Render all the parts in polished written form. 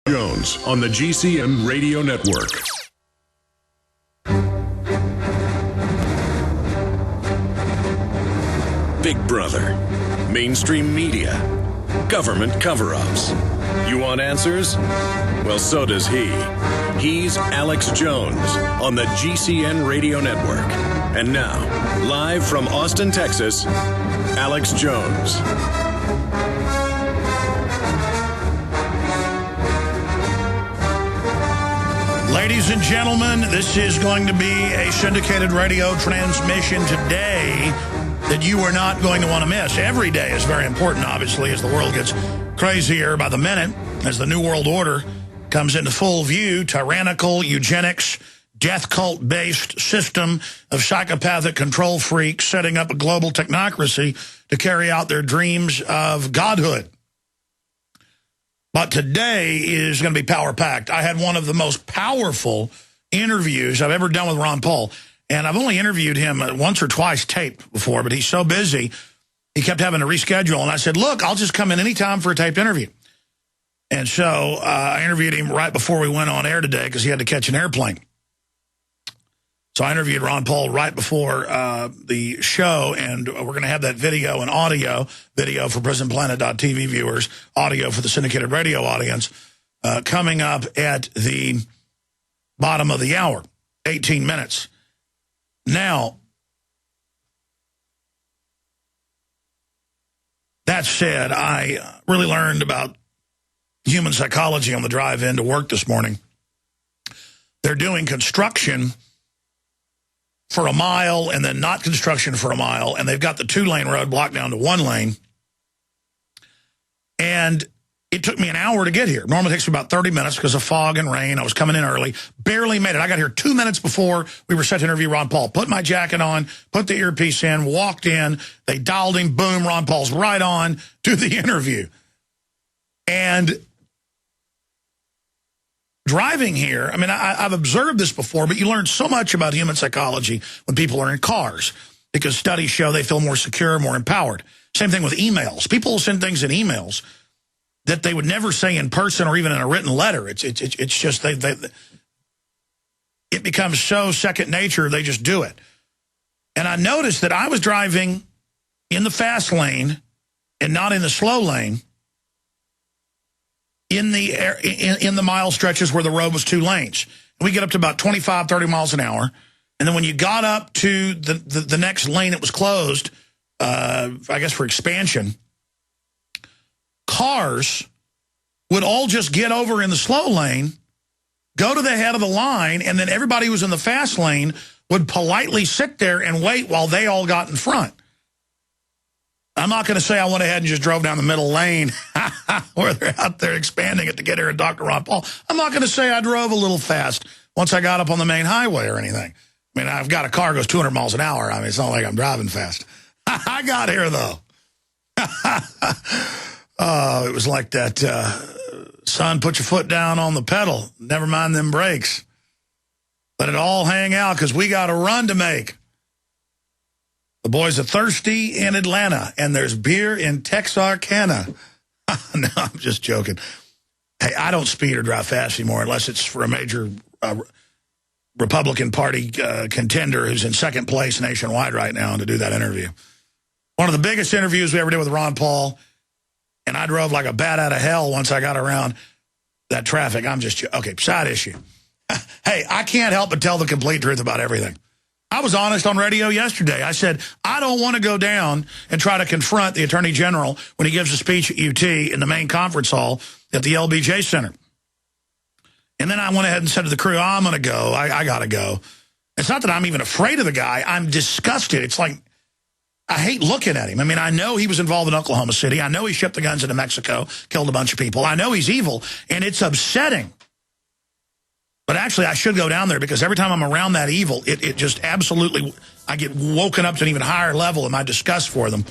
Jones on the GCN Radio Network. Big Brother, mainstream media, government cover-ups. You want answers? Well, so does he. He's Alex Jones on the GCN Radio Network. And now, live from Austin, Texas, Alex Jones. Ladies and gentlemen, this is going to be a syndicated radio transmission today that you are not going to want to miss. Every day is very important, obviously, as the world gets crazier by the minute, as the New World Order comes into full view. Tyrannical, eugenics, death cult-based system of psychopathic control freaks setting up a global technocracy to carry out their dreams of godhood. But today is going to be power-packed. I had one of the most powerful interviews I've ever done with Ron Paul. And I've only interviewed him once or twice taped before, but he's so busy, he kept having to reschedule. And I said, look, I'll just come in anytime for a taped interview. And so I interviewed him right before we went on air today because he had to catch an airplane. So I interviewed Ron Paul right before the show, and we're going to have that video and audio, video for Prisonplanet.tv viewers, audio for the syndicated radio audience, coming up at the bottom of the hour, 18 minutes. Now, that said, I really learned about human psychology on the drive in to work this morning. They're doing construction for a mile and then not construction for a mile, and they've got the 2-lane road blocked down to 1 lane. And it took me an hour to get here. Normally it takes me about 30 minutes because of fog and rain. I was coming in early, barely made it. I got here 2 minutes before we were set to interview Ron Paul. Put my jacket on, put the earpiece in, walked in. They dialed him, boom, Ron Paul's right on to the interview. And driving here, I mean, I've observed this before, but you learn so much about human psychology when people are in cars because studies show they feel more secure, more empowered. Same thing with emails. People will send things in emails that they would never say in person or even in a written letter. It's just it becomes so second nature, they just do it. And I noticed that I was driving in the fast lane and not in the slow lane in the mile stretches where the road was 2 lanes. And we get up to about 25, 30 miles an hour. And then when you got up to the next lane that was closed, I guess for expansion, cars would all just get over in the slow lane, go to the head of the line, and then everybody who was in the fast lane would politely sit there and wait while they all got in front. I'm not going to say I went ahead and just drove down the middle lane where they're out there expanding it to get here and Dr. Ron Paul. I'm not going to say I drove a little fast once I got up on the main highway or anything. I mean, I've got a car that goes 200 miles an hour. I mean, it's not like I'm driving fast. I got here, though. It was like that, son, put your foot down on the pedal. Never mind them brakes. Let it all hang out because we got a run to make. The boys are thirsty in Atlanta, and there's beer in Texarkana. No, I'm just joking. Hey, I don't speed or drive fast anymore unless it's for a major Republican Party contender who's in second place nationwide right now to do that interview. One of the biggest interviews we ever did with Ron Paul, and I drove like a bat out of hell once I got around that traffic. I'm just, okay, side issue. Hey, I can't help but tell the complete truth about everything. I was honest on radio yesterday. I said, I don't want to go down and try to confront the Attorney General when he gives a speech at UT in the main conference hall at the LBJ Center. And then I went ahead and said to the crew, I'm going to go. I got to go. It's not that I'm even afraid of the guy. I'm disgusted. It's like, I hate looking at him. I mean, I know he was involved in Oklahoma City. I know he shipped the guns into Mexico, killed a bunch of people. I know he's evil, and it's upsetting. But actually, I should go down there because every time I'm around that evil, it just absolutely, I get woken up to an even higher level in my disgust for them.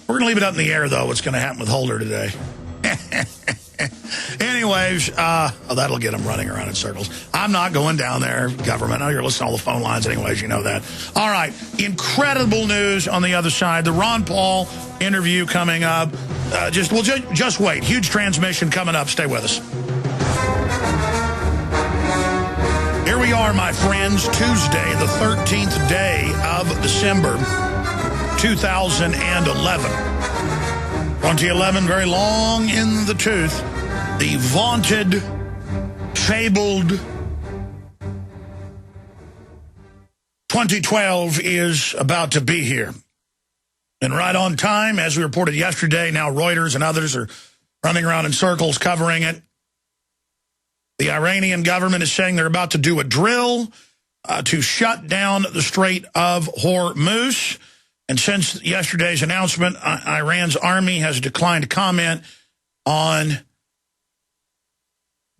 We're going to leave it up in the air, though, what's going to happen with Holder today. Anyways, that'll get them running around in circles. I'm not going down there, government. I know you're listening to all the phone lines anyways, you know that. All right, incredible news on the other side. The Ron Paul interview coming up. Just wait. Huge transmission coming up. Stay with us. are, my friends, Tuesday, the 13th day of December, 2011. 2011, very long in the tooth. The vaunted, fabled 2012 is about to be here. And right on time, as we reported yesterday, now Reuters and others are running around in circles covering it. The Iranian government is saying they're about to do a drill to shut down the Strait of Hormuz. And since yesterday's announcement, Iran's army has declined to comment on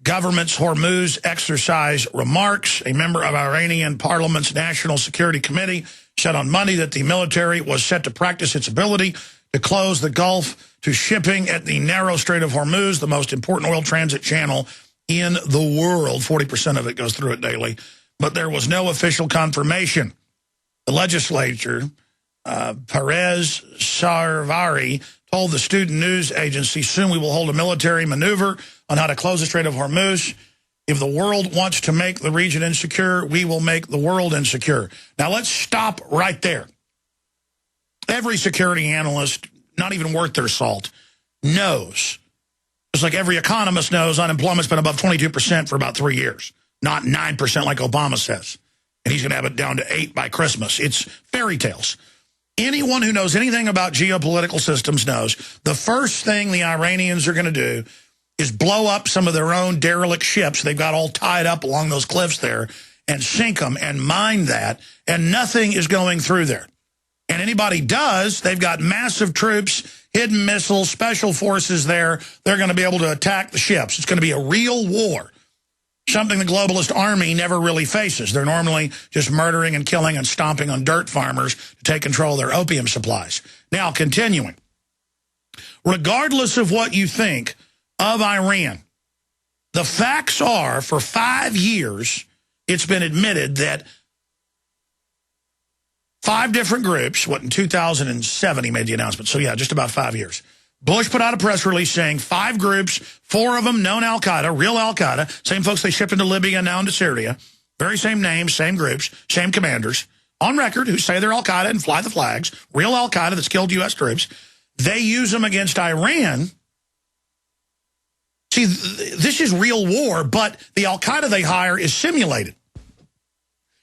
government's Hormuz exercise remarks. A member of Iranian Parliament's National Security Committee said on Monday that the military was set to practice its ability to close the Gulf to shipping at the narrow Strait of Hormuz, the most important oil transit channel in the world. 40% of it goes through it daily. But there was no official confirmation. The legislature, Perez Sarvari, told the student news agency, soon we will hold a military maneuver on how to close the Strait of Hormuz. If the world wants to make the region insecure, we will make the world insecure. Now let's stop right there. Every security analyst, not even worth their salt, knows, just like every economist knows, unemployment's been above 22% for about 3 years, not 9% like Obama says. And he's going to have it down to 8 by Christmas. It's fairy tales. Anyone who knows anything about geopolitical systems knows the first thing the Iranians are going to do is blow up some of their own derelict ships they've got all tied up along those cliffs there and sink them and mine that, and nothing is going through there. And anybody does, they've got massive troops, hidden missiles, special forces there. They're going to be able to attack the ships. It's going to be a real war, something the globalist army never really faces. They're normally just murdering and killing and stomping on dirt farmers to take control of their opium supplies. Now, continuing. Regardless of what you think of Iran, the facts are, for 5 years, it's been admitted that 5 different groups, in 2007 he made the announcement, so yeah, just about 5 years. Bush put out a press release saying 5 groups, 4 of them known Al-Qaeda, real Al-Qaeda, same folks they shipped into Libya and now into Syria, very same names, same groups, same commanders, on record, who say they're Al-Qaeda and fly the flags, real Al-Qaeda that's killed U.S. troops. They use them against Iran. See, this is real war, but the Al-Qaeda they hire is simulated.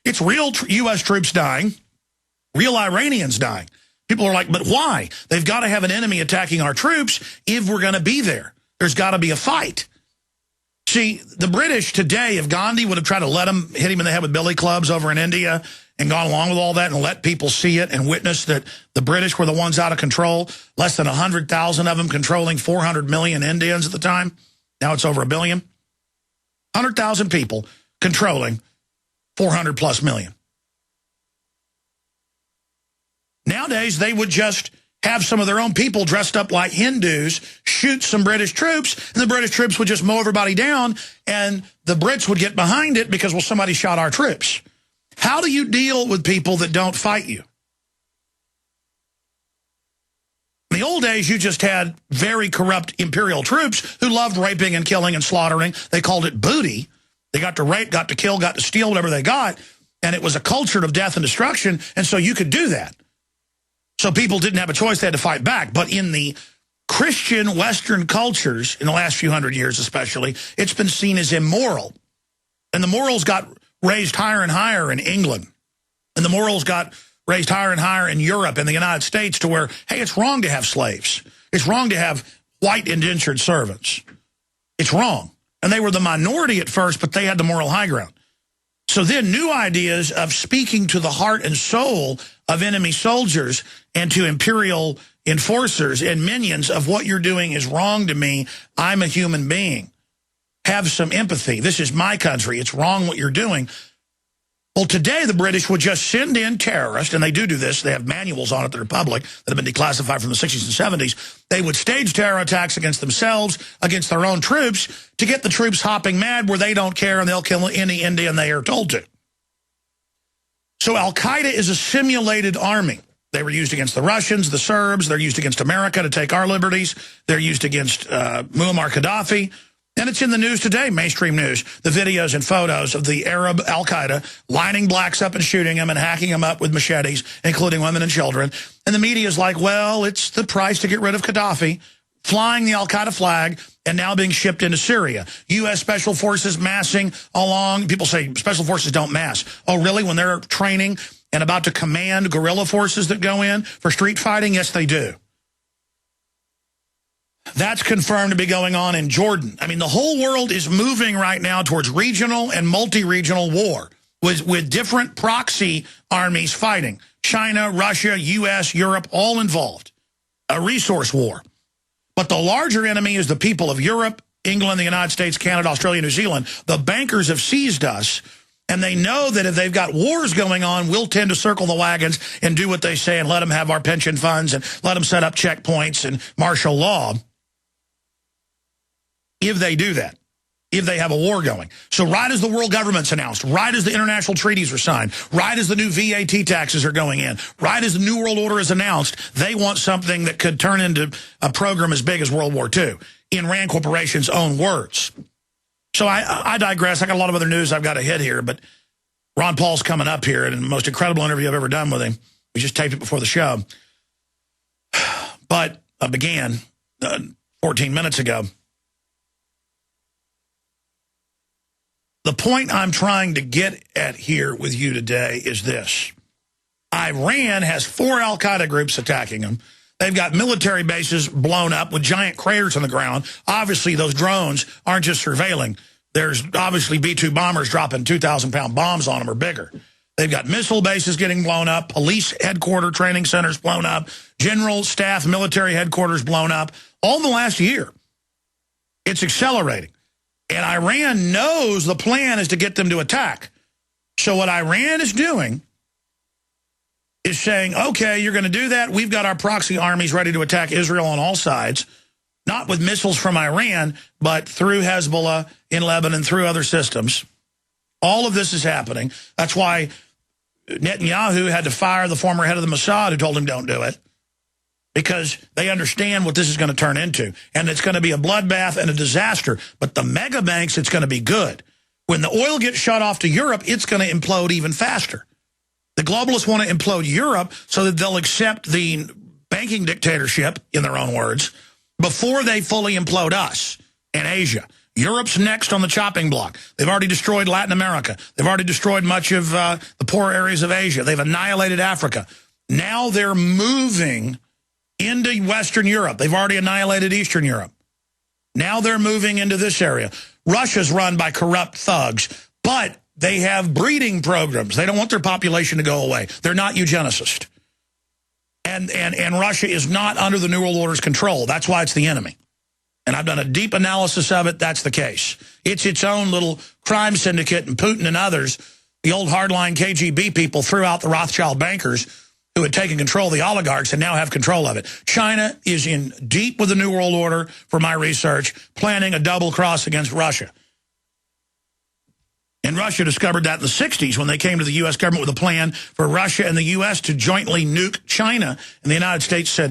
It's real U.S. troops dying, real Iranians dying. People are like, but why? They've got to have an enemy attacking our troops if we're going to be there. There's got to be a fight. See, the British today, if Gandhi would have tried to hit him in the head with billy clubs over in India and gone along with all that and let people see it and witness that the British were the ones out of control, less than 100,000 of them controlling 400 million Indians at the time. Now it's over 1 billion. 100,000 people controlling 400 plus million. Nowadays, they would just have some of their own people dressed up like Hindus shoot some British troops, and the British troops would just mow everybody down, and the Brits would get behind it because, well, somebody shot our troops. How do you deal with people that don't fight you? In the old days, you just had very corrupt imperial troops who loved raping and killing and slaughtering. They called it booty. They got to rape, got to kill, got to steal whatever they got, and it was a culture of death and destruction, and so you could do that. So people didn't have a choice, they had to fight back. But in the Christian Western cultures, in the last few hundred years especially, it's been seen as immoral. And the morals got raised higher and higher in England. And the morals got raised higher and higher in Europe and the United States to where, hey, it's wrong to have slaves. It's wrong to have white indentured servants. It's wrong. And they were the minority at first, but they had the moral high ground. So then new ideas of speaking to the heart and soul of enemy soldiers and to imperial enforcers and minions of what you're doing is wrong to me. I'm a human being. Have some empathy. This is my country. It's wrong what you're doing. Well, today the British would just send in terrorists, and they do this. They have manuals on it that are public that have been declassified from the 60s and 70s. They would stage terror attacks against themselves, against their own troops, to get the troops hopping mad where they don't care and they'll kill any Indian they are told to. So Al-Qaeda is a simulated army. They were used against the Russians, the Serbs. They're used against America to take our liberties. They're used against Muammar Gaddafi. And it's in the news today, mainstream news, the videos and photos of the Arab al-Qaeda lining blacks up and shooting them and hacking them up with machetes, including women and children. And the media is like, well, it's the price to get rid of Gaddafi, flying the al-Qaeda flag and now being shipped into Syria. U.S. Special Forces massing along. People say Special Forces don't mass. Oh, really? When they're training and about to command guerrilla forces that go in for street fighting? Yes, they do. That's confirmed to be going on in Jordan. I mean, the whole world is moving right now towards regional and multi-regional war with different proxy armies fighting. China, Russia, U.S., Europe, all involved. A resource war. But the larger enemy is the people of Europe, England, the United States, Canada, Australia, New Zealand. The bankers have seized us, and they know that if they've got wars going on, we'll tend to circle the wagons and do what they say and let them have our pension funds and let them set up checkpoints and martial law. If they do that, if they have a war going. So right as the world government's announced, right as the international treaties are signed, right as the new VAT taxes are going in, right as the New World Order is announced, they want something that could turn into a program as big as World War II, in Rand Corporation's own words. So I digress. I got a lot of other news I've got to hit here, but Ron Paul's coming up here, and the most incredible interview I've ever done with him. We just taped it before the show. But I began 14 minutes ago. The point I'm trying to get at here with you today is this. Iran has 4 al-Qaeda groups attacking them. They've got military bases blown up with giant craters on the ground. Obviously, those drones aren't just surveilling. There's obviously B-2 bombers dropping 2,000-pound bombs on them or bigger. They've got missile bases getting blown up, police headquarters, training centers blown up, general staff, military headquarters blown up. All in the last year. It's accelerating. And Iran knows the plan is to get them to attack. So what Iran is doing is saying, okay, you're going to do that. We've got our proxy armies ready to attack Israel on all sides, not with missiles from Iran, but through Hezbollah in Lebanon, through other systems. All of this is happening. That's why Netanyahu had to fire the former head of the Mossad who told him don't do it. Because they understand what this is going to turn into. And it's going to be a bloodbath and a disaster. But the mega banks, it's going to be good. When the oil gets shut off to Europe, it's going to implode even faster. The globalists want to implode Europe so that they'll accept the banking dictatorship, in their own words, before they fully implode us and Asia. Europe's next on the chopping block. They've already destroyed Latin America. They've already destroyed much of the poor areas of Asia. They've annihilated Africa. Now they're moving into Western Europe. They've already annihilated Eastern Europe. Now they're moving into this area. Russia's run by corrupt thugs, but they have breeding programs. They don't want their population to go away. They're not eugenicists. And Russia is not under the New World Order's control. That's why it's the enemy. And I've done a deep analysis of it. That's the case. It's its own little crime syndicate, and Putin and others, the old hardline KGB people, threw out the Rothschild bankers who had taken control of the oligarchs and now have control of it. China is in deep with the New World Order, for my research, planning a double cross against Russia. And Russia discovered that in the 60s when they came to the U.S. government with a plan for Russia and the U.S. to jointly nuke China. And the United States said,